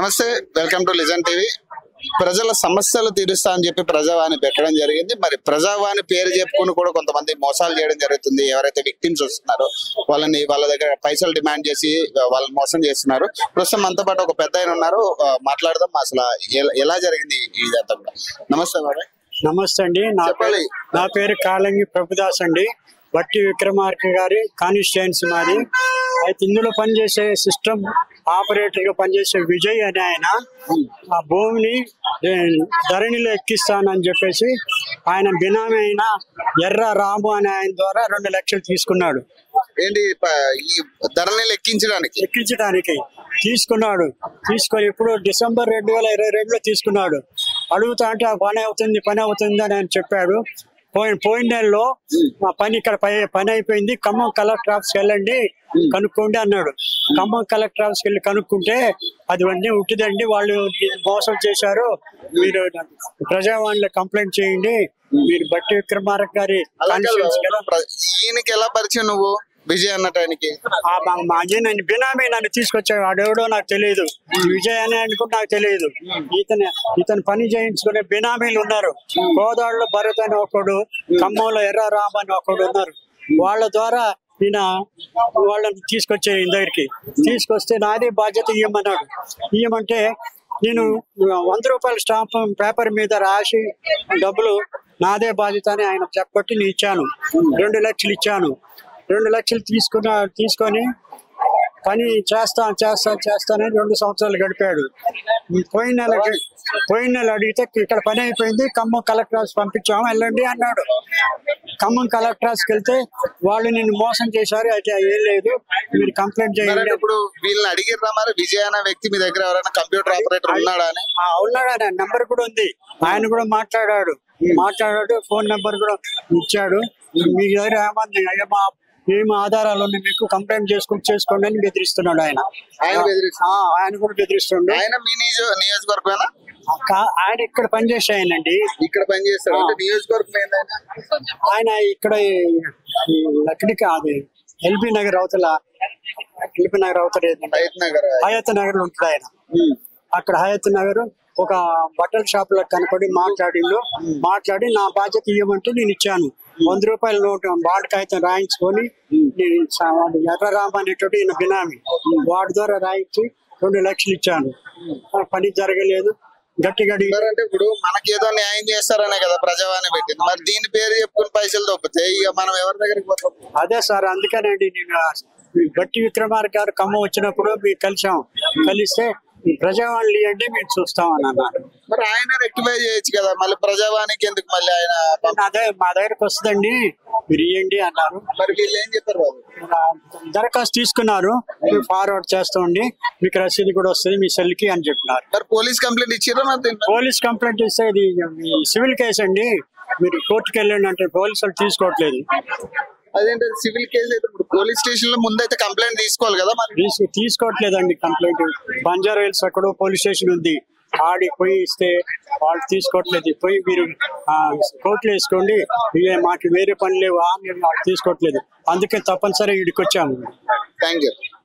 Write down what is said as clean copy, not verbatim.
నమస్తే, welcome to listen TV. ప్రజల సమస్యలు తీరుస్తా అని చెప్పి ప్రజావాణి పెట్టడం జరిగింది. మరి ప్రజావాణి పేరు చెప్పుకుని కూడా కొంతమంది మోసాలు చేయడం జరుగుతుంది. ఎవరైతే విక్టిమ్స్ వస్తున్నారో వాళ్ళ దగ్గర పైసలు డిమాండ్ చేసి వాళ్ళని మోసం చేస్తున్నారు. ప్రస్తుతం మనతో పాటు ఒక పెద్ద ఆయన ఉన్నారు, మాట్లాడదాం అసలు ఎలా జరిగింది ఇదంతా కూడా. నమస్తే బాబాయ్. నమస్తే అండి. నా పేరు కాలంగి ప్రభుదాస్ అండి. బట్టి విక్రమార్క గారి కాన్స్టిట్యుయెన్సీ మాది. అయితే ఇందులో పనిచేసే సిస్టమ్ ఆపరేటర్ గా పనిచేసే విజయ్ అనే ఆయన ఆ భూమిని ధరణిలో ఎక్కిస్తానని చెప్పేసి ఆయన బినామీ అయిన ఎర్ర రాము అనే ఆయన ద్వారా 2 లక్షలు తీసుకున్నాడు. ఏంటి ధరణిలో ఎక్కించడానికి తీసుకున్నాడు. తీసుకొని ఇప్పుడు డిసెంబర్ 2022లో తీసుకున్నాడు. అడుగుతా అంటే ఆ పని అవుతుంది అని ఆయన చెప్పాడు. పోయిన నెలలో మా పని ఇక్కడ పని అయిపోయింది, ఖమ్మం కలెక్టర్ ఆఫీస్కి వెళ్ళండి కనుక్కోండి అన్నాడు. ఖమ్మం కలెక్టర్ ఆఫీస్కి వెళ్ళి కనుక్కుంటే అది అన్నీ ఉట్టిదండి, వాళ్ళు మోసం చేశారు, మీరు ప్రజావాణిలో కంప్లైంట్ చేయండి, మీరు బట్టి విక్రమార్క గారి ఈయనకి ఎలా పరిచయం నువ్వు విజయ్ అన్నటానికి? నన్ను బినామీ నన్ను తీసుకొచ్చాడు. వాడెవడో నాకు తెలియదు, విజయ్ అని అనుకుంటే నాకు తెలియదు. ఇతను పని చేయించుకునే బినామీలు ఉన్నారు. గోదావరిలో భరత్ అని ఒకడు, ఖమ్మంలో ఎర్ర రామ్ అని ఒకడు ఉన్నారు. వాళ్ళ ద్వారా ఈయన వాళ్ళని తీసుకొచ్చే దగ్గరికి తీసుకొస్తే నాదే బాధ్యత ఇవ్వమన్నాడు. ఇవ్వమంటే నేను 100 రూపాయల స్టాంప్ పేపర్ మీద రాసి డబ్బులు నాదే బాధ్యత అని ఆయన చెప్పబట్టి నేను ఇచ్చాను. 2 లక్షలు ఇచ్చాను. 2 లక్షలు తీసుకొని పని చేస్తానని 2 సంవత్సరాలు గడిపాడు. పోయిన నెల అడిగితే ఇక్కడ పని అయిపోయింది, ఖమ్మం కలెక్టర్ ఆఫీస్ పంపించాము వెళ్ళండి అన్నాడు. ఖమ్మం కలెక్టర్ ఆఫీస్కి వెళ్తే వాళ్ళు నిన్ను మోసం చేశారు, అయితే ఏం లేదు, మీరు కంప్లైంట్ చేయండి. ఇప్పుడు వీళ్ళని అడిగిర్రా మరి విజయ్ అనే వ్యక్తి మీ దగ్గర ఎవరైనా కంప్యూటర్ ఆపరేటర్ ఉన్నాడా ఉన్నాడు, నెంబర్ కూడా ఉంది. ఆయన కూడా మాట్లాడాడు, ఫోన్ నెంబర్ కూడా ఇచ్చాడు. మీ దగ్గర ఏమి ఆధారాలు ఉన్నాయి మీకు, కంప్లైంట్ చేసుకోండి అని బెదిరిస్తున్నాడు ఆయన కూడా బెదిరిస్తున్నాడు. ఆయన ఇక్కడ పనిచేసాయనండి. ఇక్కడ పనిచేస్తాడు. నియోజకవర్గం ఆయన ఇక్కడ లక్డికి అది ఎల్బీ నగర్ అవతల హయత్ నగర్ లో ఉంటాడు ఆయన. అక్కడ హయత్ నగర్ ఒక బట్టల షాప్ లో కనపడి మాట్లాడి నా బాధ్యత ఇవ్వమంటే నేను ఇచ్చాను. 100 రూపాయల నోటు బాండ్ కాగితం రాయించుకొని ఎర్రరామ అనేటువంటి ఈయన బినామీ వాడి ద్వారా రాయించి 2 లక్షలు ఇచ్చాను. పని జరగలేదు. గట్టిగా అంటే ఇప్పుడు మనకేదో న్యాయం చేస్తారనే కదా ప్రజావాణి పెట్టింది. మరి దీని పేరు చెప్పుకుని పైసలు దొబ్బితే ఇక మనం ఎవరి దగ్గరికి పోతాం? అదే సార్, అందుకనండి నేను గట్టి విక్రమార్క గారు ఖమ్మం వచ్చినప్పుడు మీరు కలిస్తే ప్రజావాణి ఇవ్వండి మేము చూస్తామని అన్నారు. మరి ఆయన రెక్టిఫై చేయొచ్చు కదా, మళ్ళీ ప్రజావాణికి ఎందుకు మళ్ళీ ఆయన? అదే మా దగ్గరకు వస్తుందండి, మీరు ఇవ్వండి అన్నారు. మరి వీళ్ళు ఏం చెప్పారు? దరఖాస్తు తీసుకున్నారు, మీరు ఫార్వర్డ్ చేస్తామండి, మీకు రసీదు కూడా వస్తుంది మీ సెల్ కి అని చెప్పినారు. మరి పోలీస్ కంప్లైంట్ ఇచ్చారా? పోలీస్ కంప్లైంట్ ఇస్తే ఇది సివిల్ కేసు అండి, మీరు కోర్టుకు వెళ్ళండి అంటే పోలీసులు తీసుకోవట్లేదు. అదేంటే సివిల్ కేసు అయితే పోలీస్ స్టేషన్ లో ముందైతే కంప్లైంట్ తీసుకోవాలి కదా, మరి తీసుకోవట్లేదండి కంప్లైంట్. బంజారా హిల్స్ అక్కడ పోలీస్ స్టేషన్ ఉంది, ఆడికి పోయి ఇస్తే వాళ్ళు తీసుకోవట్లేదు. పోయి మీరు కోర్టులో వేసుకోండి, మాకు వేరే పని లేవు తీసుకోవట్లేదు. అందుకే తప్పనిసరి ఇడికి వచ్చాము. Thank you.